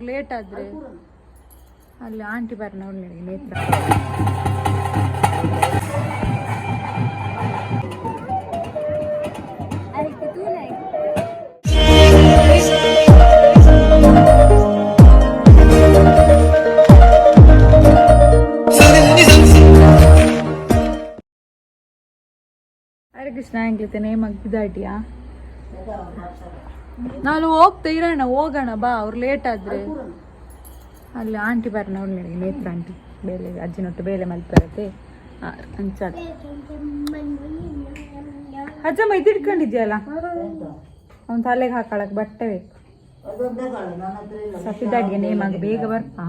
Late ಆದರೆ ಅಲ್ಲಿ aunty ಬರ್ನ ಒಳ್ಳೆ ನೇತ್ರ ಹರೇ ಕೃಷ್ಣ ಹೆಂಗ್ಲತೆ ನೇಮ್ ಆಗಿದ್ದಾಟಿಯಾ ನಾನು ಹೋಗ್ತಾ ಇರೋಣ ಹೋಗೋಣ ಬಾ ಅವ್ರು ಲೇಟ್ ಆದರೆ ಅಲ್ಲಿ ಆಂಟಿ ಬರ್ನ ಒಳ್ಳೆ ನೇತ್ರ ಆಂಟಿ ಬೇಲೆ ಅಜ್ಜಿನೊಟ್ಟು ಬೇಲೆ ಮಲ್ಪರತ್ತೆ ಅಂಚ ಅಜ್ಜಮ್ಮ ಇದು ಇಟ್ಕೊಂಡಿದ್ಯಲ್ಲ ಅವ್ನು ತಲೆಗೆ ಹಾಕೊಳಕ್ ಬಟ್ಟೆ ಬೇಕು ಸಫಿದಾಡ್ಗೆ ನೇಮಾಗ ಬೇಗ ಬರ್ಪಾ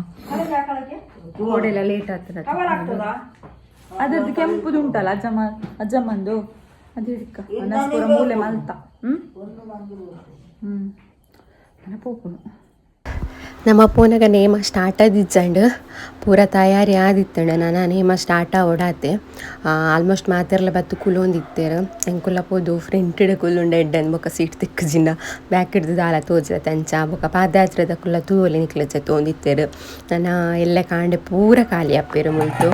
ಓಡೆಲ್ಲ ಲೇಟ್ ಆಗ್ತದೆ ಅದ್ರದ್ದು ಕೆಂಪುದು ಉಂಟಲ್ಲ ಅಜ್ಜಮ್ಮಂದು ಅದು ಹಿಡ್ಕ ನಸ್ಪುರ ಮೂಲೆ ಮಲ್ತ ನೆನಪೋಪುನು ನಮ್ಮ ಅಪ್ಪನಾಗ ನೇಮ ಸ್ಟಾರ್ಟ್ ಆದಿಚ್ಚಂಡು ಪೂರ ತಯಾರಿ ಆದಿತ್ತಂಡು ನಾನು ನೇಮ ಸ್ಟಾರ್ಟ್ ಓಡಾತೆ ಆಲ್ಮೋಸ್ಟ್ ಮಾತೆರ್ಲ ಬತ್ತು ಕುಲೊಂದಿತ್ತೇರು ಎಂಕುಲ್ಲ ಪೋದು ಫ್ರಂಟಿಡ್ ಕುಲ್ಲುಂಡ ಎಡ್ಡನ್ ಬೊಕ ಸೀಟ್ ತಿಕ್ಕಜಿಂದ ಬ್ಯಾಕ್ ಹಿಡ್ದು ದಾಲ ತೋಜದ ತಂಚ ಬೊಕ ಪಾದಯಾತ್ರದ ಕುಲ್ಲ ತೂವಲಿ ನಿಕ್ಲಚ್ಚ ತೋಂದಿತ್ತೇರು ನಾನು ಎಲ್ಲ ಕಾಂಡೆ ಪೂರ ಖಾಲಿ ಅಪ್ಪೇರು ಮುಲ್ತು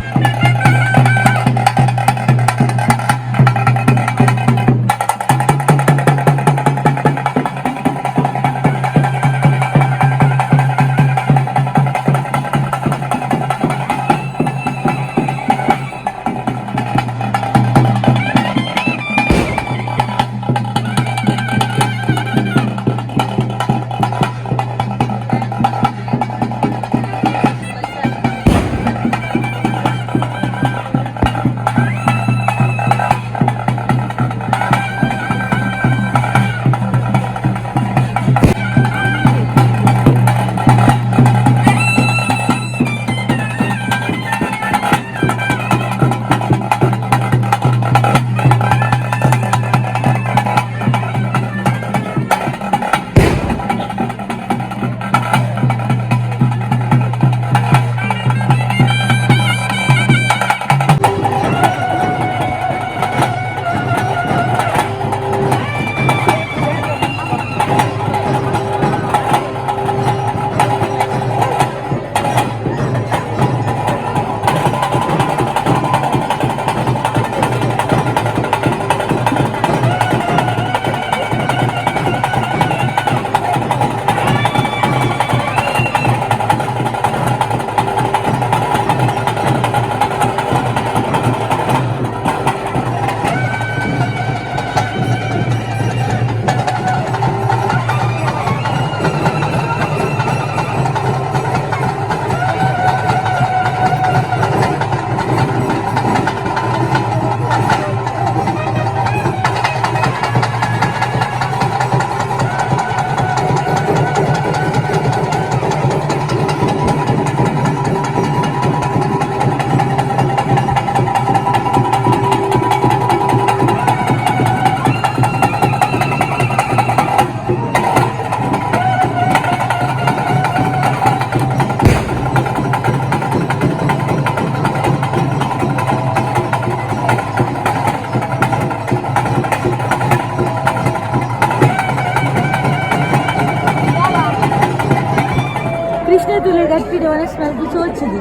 गट्टी स्मेल कुछ వచ్చింది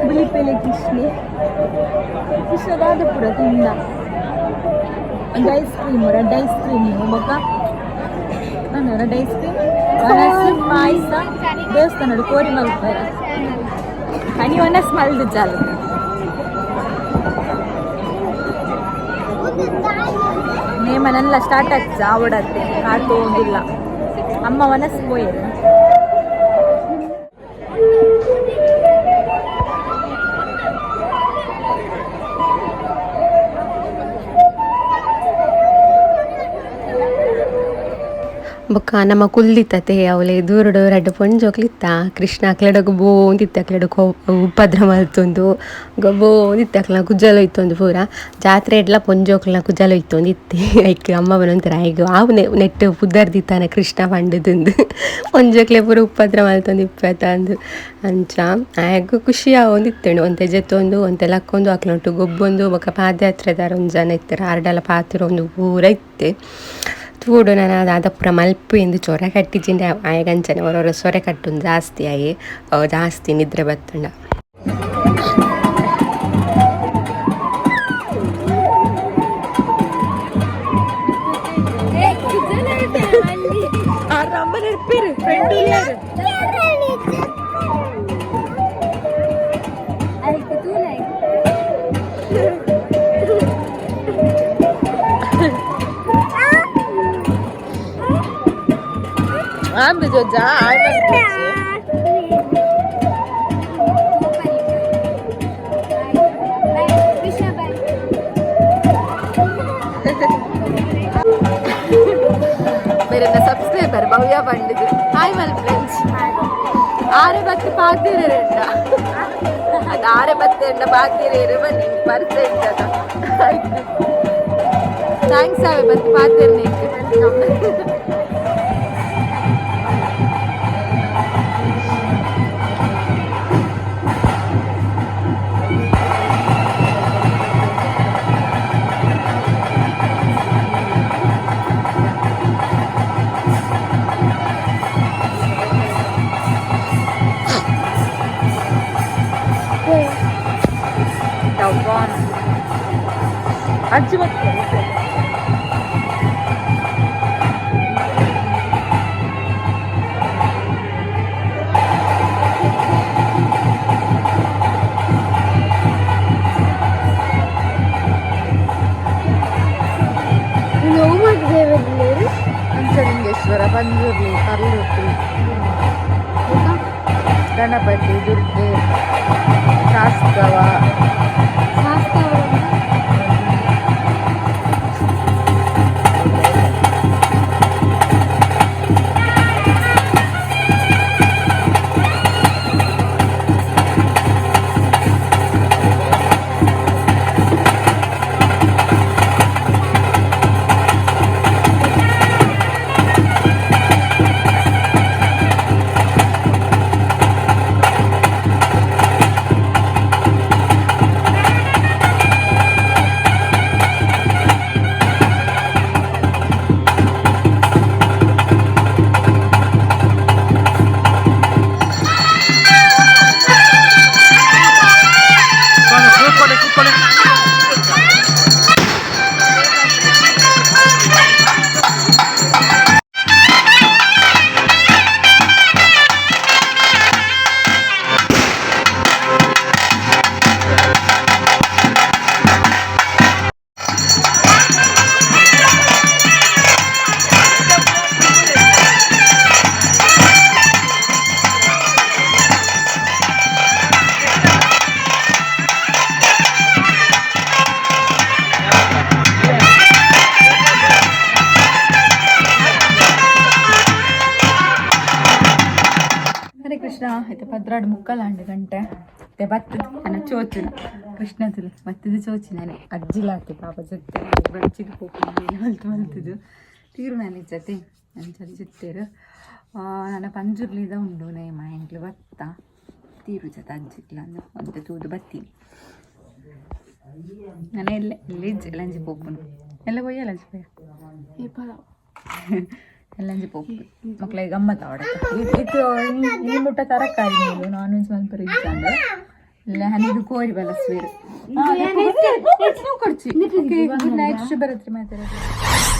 ಬಿಳಿಪೆಲೆ ಕೃಷ್ಣ ದಾದಪುರ ತಿಂದ ಒಂದು ice cream red ice cream ಬೊಕ್ಕ ರೆಡ್ ಐಸ್ ಕ್ರೀಮ್ ವನಸ್ ಪಾಯಸ ದೇವಸ್ಥಾನ ಕೋರಿ ಮಲ್ಪರ ಹನಿ ವನಸ್ ಮಲ್ದು ಚಾಲು ನೇಮನೆಲ್ಲ ಸ್ಟಾರ್ಟ್ ಆಗ್ತದೆ ಆವಡತ್ತೆ ಕಾಟು ಹೋಗಿಲ್ಲ ಅಮ್ಮ ವನಸ್ ಪೋಯರು ಬೊಕ್ಕ ನಮ್ಮ ಕುಲ್ದಿತ್ತತೆ ಅವಳೆ ದೂರಡು ರಡ್ಡು ಪೊಂಜೋಕ್ಲಿತ್ತ ಕೃಷ್ಣ ಅಕ್ಲೆಡಗು ಬೋಂದಿತ್ತೆ ಅಕ್ಲೆಡಗು ಉಪದ್ರ ಮಲ್ತೊಂದು ಬೋಂದಿತ್ತೆ ಅಕ್ಲ ಕುಜ್ಜಲು ಇತ್ತೊಂದು ಪೂರ ಜಾತ್ರೆ ಎಡ್ಲ ಪೊಂಜೋಕ್ಲ ಕುಜ್ಜಲು ಇತ್ತೊಂದಿತ್ತೆ ಐಕ್ ಅಮ್ಮ ಬನೊಂತರ ಐಗು ಆವು ನೆಟ್ಟು ಪುದ್ದರ್ದಿತ್ತಾನೆ ಕೃಷ್ಣ ಪಂಡದಂದು ಪೊಂಜೋಕ್ಲೆ ಪೂರ ಉಪದ್ರ ಮಲ್ತೊಂದು ಇಪ್ಪತ್ತ ಅಂದು ಅಂಚ ಆಯ್ಗು ಖುಷಿ ಆವೊಂದಿತ್ತೇಣು ಒಂತೆ ಜೆತ್ತೊಂದು ಒಂತೆ ಲಕ್ಕೊಂದು ಅಕ್ಲೊಂಟು ಗೊಬ್ಬೊಂದು ಬೊಕ್ಕ ಪಾದಯಾತ್ರೆದಾರ ಒಂದು ಜನ ಇತ್ತಾರೆ ಆರ್ಡಲ ಪಾತ್ರ ಒಂದು ಪೂರ ಇತ್ತೆ ತೂಡು ನಾನು ಅದಾದ ಪುರ ಮಲ್ಪು ಎಂದು ಚೊರೆ ಕಟ್ಟಿಚಿಂಡೆ ಆಯಗಂಚನೆ ಅವರವರ ಸೊರೆ ಕಟ್ಟು ಜಾಸ್ತಿ ಆಗಿ ಜಾಸ್ತಿ ನಿದ್ರೆ ಬತ್ತುಂಡ. Ambil Joja, Aiman kecil. मेरे ना subscriber Bhavya Pandit hi my friends आरे बत्ती पातीरे रेंडा ಅದು ಆರೆ ಬತ್ತೆ ಎಂಡ ಪಾತೀರೇರು ಬನ್ನಿ ಪರ್ಸೆಂಟ್ ಅದ ಥ್ಯಾಂಕ್ಸ್ ಆವೆ ಬತ್ತಿ ಪಾತೀರ್ನೆ ಅಜ್ಜಿ ಮತ್ತೆ ಪಂಚಲಿಂಗೇಶ್ವರ ಪಂಜುರ್ಲಿ ಕರ್ಲೂಟಿ ಗಣಪತಿ ದುರ್ಗೆ ಶಾಸ್ತ್ರವ ಕೃಷ್ಣ అయితే 12:45 ಗಂಟೆ ಮತ್ತೆ ಬತ್ತದ ನನ್ನ ಚೋಚುನ ಕೃಷ್ಣದಲ್ಲಿ ಬತ್ತದ ಚೋಚಿನಾನೆ ಅಜ್ಜಿಲಾತಿ ಪಾಪ ಜೊತೆ ಬಚ್ಚಿಗೆ ಹೋಗ್ತೀನಿ ಮಲ್ತದು ತೀರು ನನ್ನ ಜೊತೆ ನನ್ನ ಜೊತೆರು ನನ್ನ ಪಂಜುರ್ಲಿದ ಉಂಡು ನೇ ಮಾ ಎಂಟ್ಲು ಬತ್ತ ತೀರು ಜೊತೆ ಅಜ್ಜಿಕ್ಲ ಅಂತ ತೂದು ಬತ್ತೀನಿ ನಾನು ಎಲ್ಲಿ ಲಂಜಿ ಹೋಗ್ಬನು ಎಲ್ಲ ಹೋಯ್ಯ ಲಂಜಿ ಹೋಯ್ಯ ಎಲ್ಲಂಜಿ ಪೋಪು ಮಕ್ಕಳಿಗೆ ಗಮ್ಮತ್ತ ಆಡಕ್ಕೆ ಈ ಮುಟ್ಟ ತರಕಾರಿ ಮೇಲೆ ನಾನ್ ವೆಜ್ ಮಲ್ಪರ ಇದ್ದಂಡು ಇಲ್ಲ ಹನಿದು ಕೋರಿ ಬಲ ಸ್ವೀರು ಕೊಡ್ಚಿ ಗುಡ್ ನೈಟ್ ಶುಭರಾತ್ರಿ ಮಾತಾಡೋದು